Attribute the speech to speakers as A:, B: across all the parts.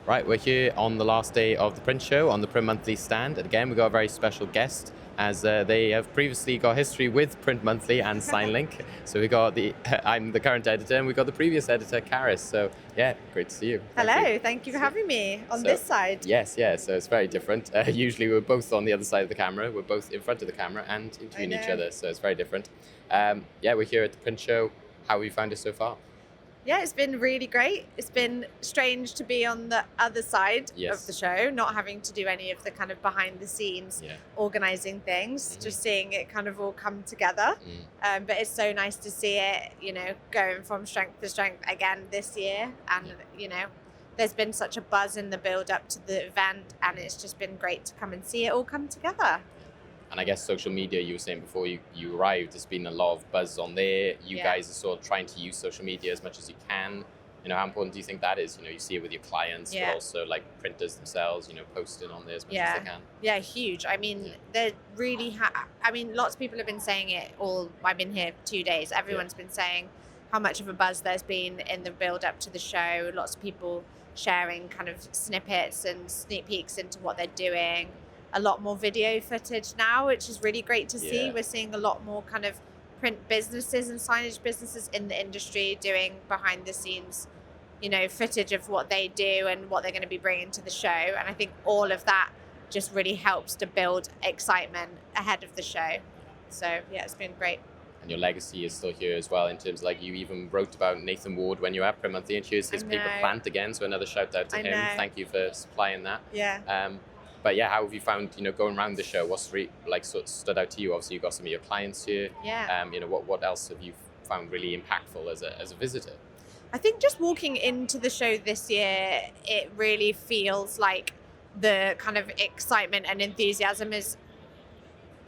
A: Right, we're here on the last day of the print show on the Print Monthly stand. And again, we've got a very special guest as they have previously got history with Print Monthly and SignLink. So we got I'm the current editor and we've got the previous editor, Carys. So yeah, great to see you.
B: Hello, thank you for having me on this side.
A: Yes, so it's very different. Usually we're both on the other side of the camera. We're both in front of the camera and interviewing each other. So it's very different. We're here at the print show. How have you found it so far?
B: Yeah, it's been really great. It's been strange to be on the other side of the show, not having to do any of the kind of behind the scenes organizing things, just seeing it kind of all come together. But it's so nice to see it, going from strength to strength again this year. And, there's been such a buzz in the build up to the event, and it's just been great to come and see it all come together.
A: And I guess social media, you were saying before you arrived, there's been a lot of buzz on there. You guys are sort of trying to use social media as much as you can. How important do you think that is? You see it with your clients, but also like printers themselves, posting on there as much as they can.
B: Yeah, huge. I mean, they're really, lots of people have been saying it all. I've been here 2 days. Everyone's been saying how much of a buzz there's been in the build up to the show. Lots of people sharing kind of snippets and sneak peeks into what they're doing. A lot more video footage now, which is really great to see. We're seeing a lot more kind of print businesses and signage businesses in the industry doing behind the scenes, footage of what they do and what they're going to be bringing to the show. And I think all of that just really helps to build excitement ahead of the show. So yeah, it's been great.
A: And your legacy is still here as well, in terms of like you even wrote about Nathan Ward when you were at Print Monthly, and here's his paper plant again. So another shout out to him. Thank you for supplying that. But yeah, how have you found, going around the show? What's sort of stood out to you? Obviously, you've got some of your clients here. What else have you found really impactful as a visitor?
B: I think just walking into the show this year, it really feels like the kind of excitement and enthusiasm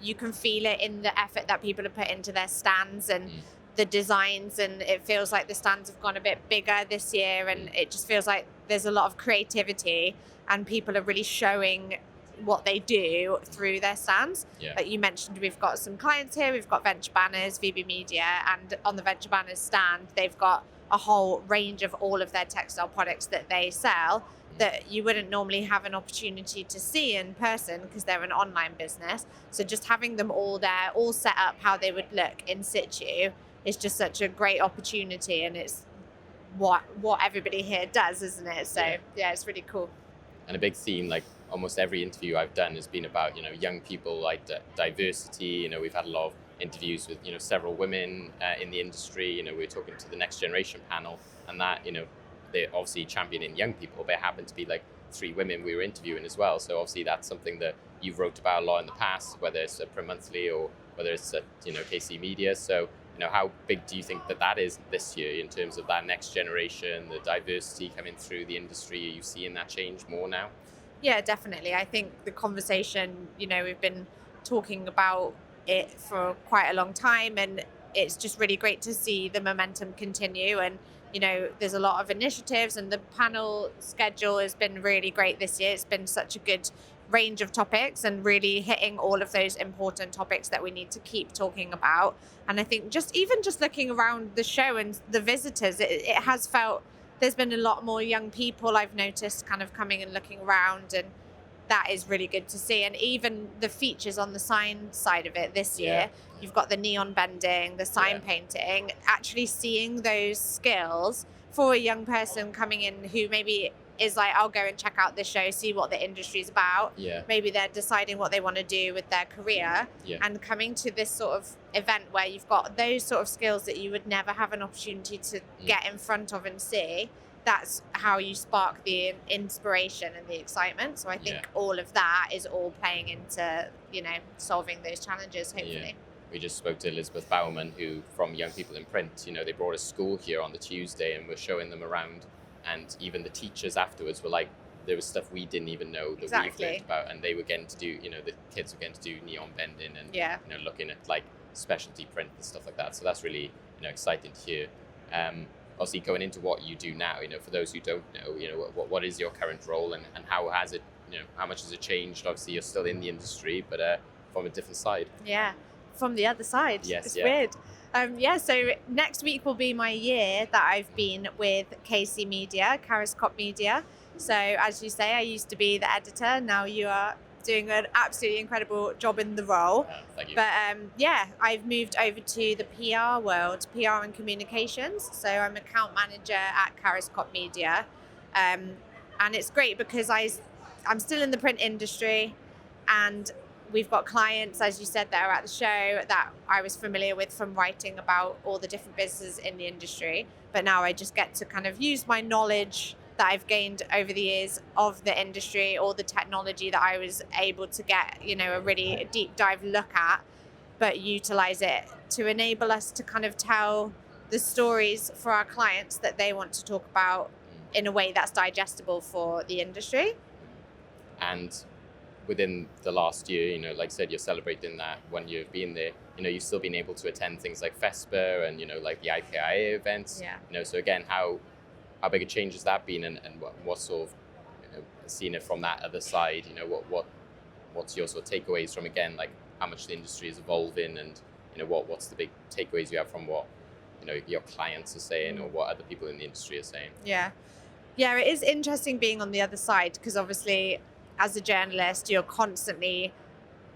B: you can feel it in the effort that people have put into their stands and the designs, and it feels like the stands have gone a bit bigger this year, and it just feels like there's a lot of creativity and people are really showing what they do through their stands. Like you mentioned, we've got some clients here. We've got Venture Banners, VB Media, and on the Venture Banners stand, they've got a whole range of all of their textile products that they sell that you wouldn't normally have an opportunity to see in person because they're an online business. So just having them all there, all set up how they would look in situ is just such a great opportunity, and it's what everybody here does, isn't it? So yeah, it's really cool.
A: And a big theme, like almost every interview I've done, has been about young people, like diversity. We've had a lot of interviews with several women in the industry. We're talking to the next generation panel, and that they're obviously championing young people. There happen to be like 3 women we were interviewing as well. So obviously that's something that you've wrote about a lot in the past, whether it's at Print Monthly or whether it's at KC Media. So how big do you think that is this year in terms of that next generation, the diversity coming through the industry? Are you seeing that change more now?
B: Yeah, definitely. I think the conversation, we've been talking about it for quite a long time, and it's just really great to see the momentum continue. And, there's a lot of initiatives, and the panel schedule has been really great this year. It's been such a good range of topics and really hitting all of those important topics that we need to keep talking about. And I think just looking around the show and the visitors, it has felt there's been a lot more young people I've noticed kind of coming and looking around, and that is really good to see. And even the features on the sign side of it this year, you've got the neon bending, the sign painting, actually seeing those skills for a young person coming in who maybe is like, I'll go and check out this show, see what the industry is about. Maybe they're deciding what they want to do with their career, and coming to this sort of event where you've got those sort of skills that you would never have an opportunity to get in front of and see. That's how you spark the inspiration and the excitement. So I think all of that is all playing into, solving those challenges, hopefully.
A: We just spoke to Elizabeth Bowerman, who, from Young People in Print, they brought a school here on the Tuesday and we're showing them around. And even the teachers afterwards were like, there was stuff we didn't even know that we've learned about. And they were getting to do, the kids were getting to do neon bending and, looking at like specialty print and stuff like that. So that's really, exciting to hear. Obviously, going into what you do now, for those who don't know, what is your current role and how has it, how much has it changed? Obviously, you're still in the industry, but from a different side.
B: Yeah, from the other side.
A: Yes,
B: it's weird. So next week will be my year that I've been with KC Media, Karis Copp Media. So as you say, I used to be the editor. Now you are doing an absolutely incredible job in the role.
A: Thank you.
B: But I've moved over to the PR world, PR and communications. So I'm account manager at Karis Copp Media. And it's great because I'm still in the print industry, and we've got clients, as you said, that are at the show that I was familiar with from writing about all the different businesses in the industry. But now I just get to kind of use my knowledge that I've gained over the years of the industry, or the technology that I was able to get, a really deep dive look at, but utilize it to enable us to kind of tell the stories for our clients that they want to talk about in a way that's digestible for the industry.
A: And within the last year, like I said, you're celebrating that 1 year of being there. You've still been able to attend things like FESPA and, like the IPIA events.
B: Yeah.
A: So again, how big a change has that been, and what sort of, seeing it from that other side, what's your sort of takeaways from, again, like how much the industry is evolving, and, what's the big takeaways you have from what, your clients are saying, or what other people in the industry are saying?
B: Yeah, it is interesting being on the other side, because obviously as a journalist, you're constantly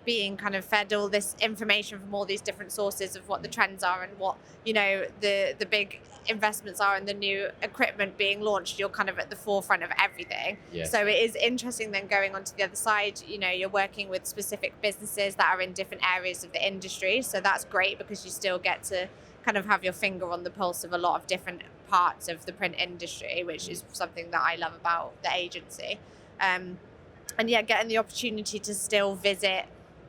B: being kind of fed all this information from all these different sources of what the trends are and what, the big investments are and the new equipment being launched. You're kind of at the forefront of everything.
A: Yes.
B: So it is interesting then going on to the other side, you're working with specific businesses that are in different areas of the industry. So that's great, because you still get to kind of have your finger on the pulse of a lot of different parts of the print industry, which is something that I love about the agency. And getting the opportunity to still visit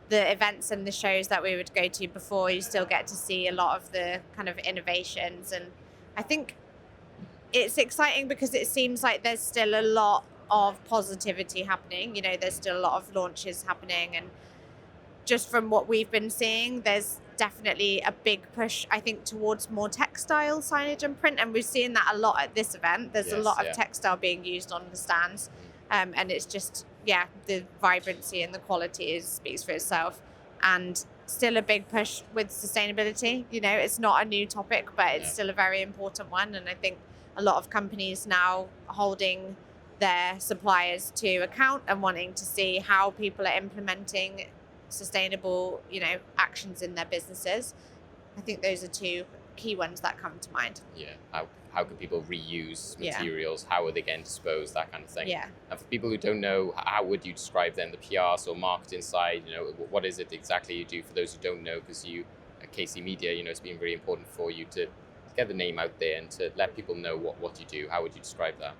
B: the events and the shows that we would go to before, you still get to see a lot of the kind of innovations. And I think it's exciting because it seems like there's still a lot of positivity happening. There's still a lot of launches happening, and just from what we've been seeing, there's definitely a big push, I think, towards more textile signage and print, and we're seeing that a lot at this event. There's a lot of textile being used on the stands, and it's just, the vibrancy and the quality speaks for itself. And still a big push with sustainability. It's not a new topic, but it's still a very important one, and I think a lot of companies now holding their suppliers to account and wanting to see how people are implementing sustainable, actions in their businesses. I think those are two key ones that come to mind.
A: How can people reuse materials? How are they getting disposed? That kind of thing. And for people who don't know, how would you describe then the PR or marketing side? What is it exactly you do, for those who don't know? Because you at KC Media, it's been really important for you to get the name out there and to let people know what you do. How would you describe that?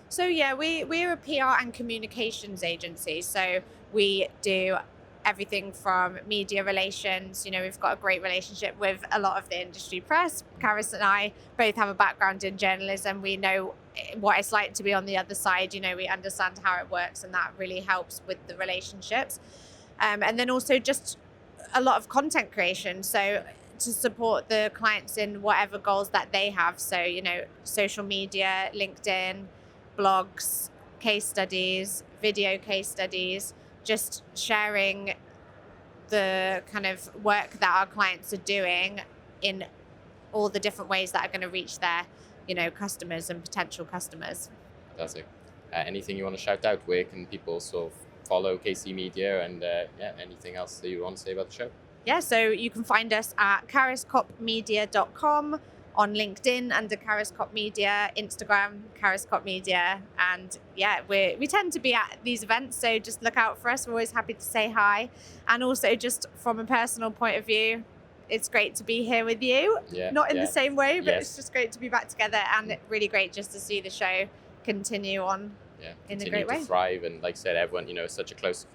B: So we're a PR and communications agency. So we do everything from media relations. We've got a great relationship with a lot of the industry press. Karis and I both have a background in journalism. We know what it's like to be on the other side. We understand how it works, and that really helps with the relationships. And then also just a lot of content creation. So to support the clients in whatever goals that they have. So, social media, LinkedIn, blogs, case studies, video case studies, just sharing the kind of work that our clients are doing in all the different ways that are going to reach their, customers and potential customers.
A: Fantastic. Anything you want to shout out? Where can people sort of follow KC Media, and anything else that you want to say about the show?
B: So you can find us at kariscoppmedia.com, on LinkedIn under Karis Copp Media, Instagram Karis Copp Media, and we tend to be at these events, so just look out for us. We're always happy to say hi. And also, just from a personal point of view, it's great to be here with you. Not in the same way, but it's just great to be back together, and really great just to see the show continue on in a great way.
A: To thrive, and like I said, everyone, such a close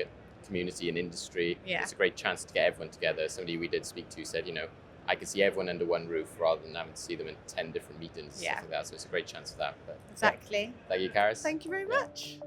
A: community and industry. It's a great chance to get everyone together. Somebody we did speak to said, I can see everyone under one roof rather than having to see them in 10 different meetings. Stuff like that. So it's a great chance for that. But,
B: exactly.
A: Thank you, Karis.
B: Thank you very much.